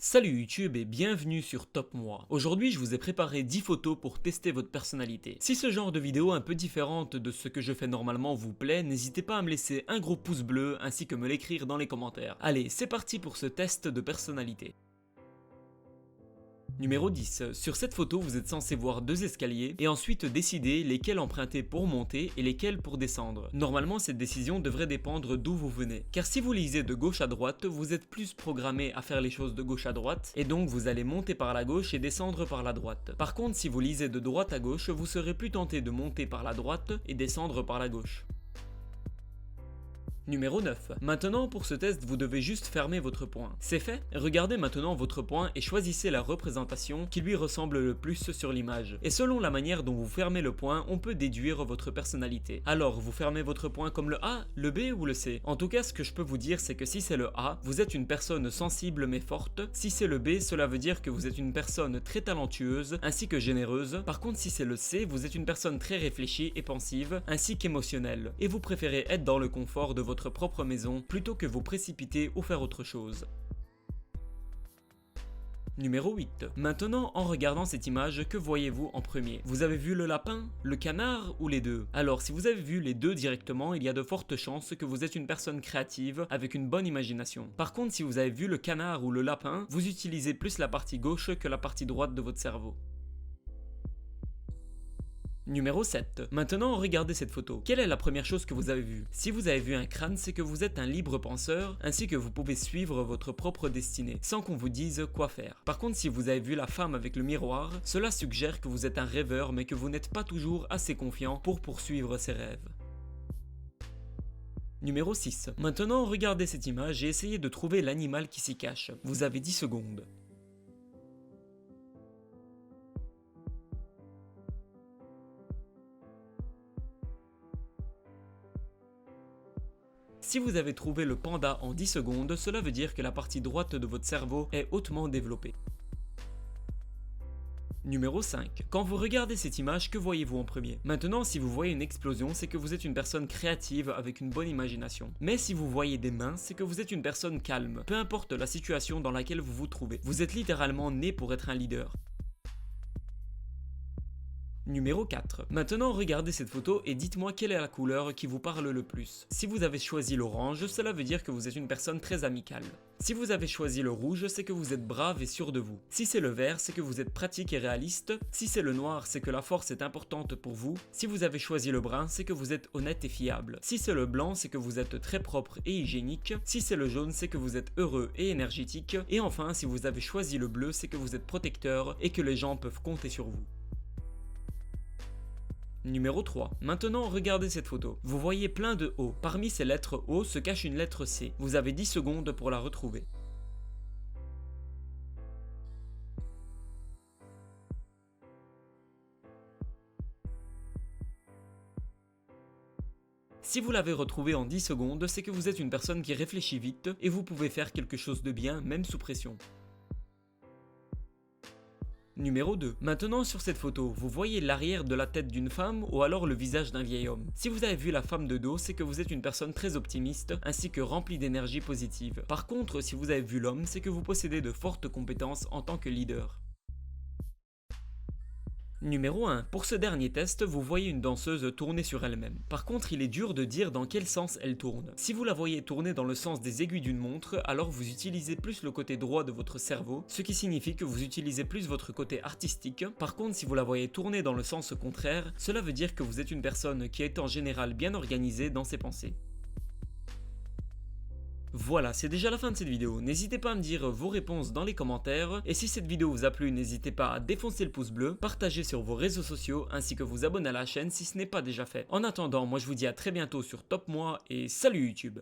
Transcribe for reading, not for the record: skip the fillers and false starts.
Salut YouTube et bienvenue sur Top Moi. Aujourd'hui je vous ai préparé 10 photos pour tester votre personnalité. Si ce genre de vidéo un peu différente de ce que je fais normalement vous plaît, n'hésitez pas à me laisser un gros pouce bleu ainsi que me l'écrire dans les commentaires. Allez, c'est parti pour ce test de personnalité. Numéro 10. Sur cette photo, vous êtes censé voir deux escaliers et ensuite décider lesquels emprunter pour monter et lesquels pour descendre. Normalement, cette décision devrait dépendre d'où vous venez. Car si vous lisez de gauche à droite, vous êtes plus programmé à faire les choses de gauche à droite et donc vous allez monter par la gauche et descendre par la droite. Par contre, si vous lisez de droite à gauche, vous serez plus tenté de monter par la droite et descendre par la gauche. Numéro 9. Maintenant pour ce test vous devez juste fermer votre poing. C'est fait? Regardez maintenant votre poing et choisissez la représentation qui lui ressemble le plus sur l'image. Et selon la manière dont vous fermez le poing, on peut déduire votre personnalité. Alors vous fermez votre poing comme le A, le B ou le C? En tout cas ce que je peux vous dire c'est que si c'est le A, vous êtes une personne sensible mais forte. Si c'est le B, cela veut dire que vous êtes une personne très talentueuse ainsi que généreuse. Par contre si c'est le C, vous êtes une personne très réfléchie et pensive ainsi qu'émotionnelle. Et vous préférez être dans le confort de votre propre maison plutôt que vous précipiter ou faire autre chose. Numéro 8. Maintenant, en regardant cette image, que voyez-vous en premier? Vous avez vu le lapin, le canard ou les deux? Alors, si vous avez vu les deux directement, il y a de fortes chances que vous êtes une personne créative avec une bonne imagination. Par contre, si vous avez vu le canard ou le lapin, vous utilisez plus la partie gauche que la partie droite de votre cerveau. Numéro 7. Maintenant, regardez cette photo. Quelle est la première chose que vous avez vue? Si vous avez vu un crâne, c'est que vous êtes un libre penseur, ainsi que vous pouvez suivre votre propre destinée, sans qu'on vous dise quoi faire. Par contre, si vous avez vu la femme avec le miroir, cela suggère que vous êtes un rêveur, mais que vous n'êtes pas toujours assez confiant pour poursuivre ses rêves. Numéro 6. Maintenant, regardez cette image et essayez de trouver l'animal qui s'y cache. Vous avez 10 secondes. Si vous avez trouvé le panda en 10 secondes, cela veut dire que la partie droite de votre cerveau est hautement développée. Numéro 5. Quand vous regardez cette image, que voyez-vous en premier? Maintenant, si vous voyez une explosion, c'est que vous êtes une personne créative avec une bonne imagination. Mais si vous voyez des mains, c'est que vous êtes une personne calme, peu importe la situation dans laquelle vous vous trouvez. Vous êtes littéralement né pour être un leader. Numéro 4. Maintenant regardez cette photo et dites-moi quelle est la couleur qui vous parle le plus. Si vous avez choisi l'orange, cela veut dire que vous êtes une personne très amicale. Si vous avez choisi le rouge, c'est que vous êtes brave et sûr de vous. Si c'est le vert, c'est que vous êtes pratique et réaliste. Si c'est le noir, c'est que la force est importante pour vous. Si vous avez choisi le brun, c'est que vous êtes honnête et fiable. Si c'est le blanc, c'est que vous êtes très propre et hygiénique. Si c'est le jaune, c'est que vous êtes heureux et énergétique. Et enfin, si vous avez choisi le bleu, c'est que vous êtes protecteur et que les gens peuvent compter sur vous. Numéro 3. Maintenant regardez cette photo. Vous voyez plein de O. Parmi ces lettres O se cache une lettre C. Vous avez 10 secondes pour la retrouver. Si vous l'avez retrouvée en 10 secondes, c'est que vous êtes une personne qui réfléchit vite et vous pouvez faire quelque chose de bien même sous pression. Numéro 2. Maintenant sur cette photo, vous voyez l'arrière de la tête d'une femme ou alors le visage d'un vieil homme. Si vous avez vu la femme de dos, c'est que vous êtes une personne très optimiste ainsi que remplie d'énergie positive. Par contre, si vous avez vu l'homme, c'est que vous possédez de fortes compétences en tant que leader. Numéro 1. Pour ce dernier test, vous voyez une danseuse tourner sur elle-même. Par contre, il est dur de dire dans quel sens elle tourne. Si vous la voyez tourner dans le sens des aiguilles d'une montre, alors vous utilisez plus le côté droit de votre cerveau, ce qui signifie que vous utilisez plus votre côté artistique. Par contre, si vous la voyez tourner dans le sens contraire, cela veut dire que vous êtes une personne qui est en général bien organisée dans ses pensées. Voilà, c'est déjà la fin de cette vidéo. N'hésitez pas à me dire vos réponses dans les commentaires. Et si cette vidéo vous a plu, n'hésitez pas à défoncer le pouce bleu, partager sur vos réseaux sociaux, ainsi que vous abonner à la chaîne si ce n'est pas déjà fait. En attendant, moi je vous dis à très bientôt sur Top Moi et salut YouTube!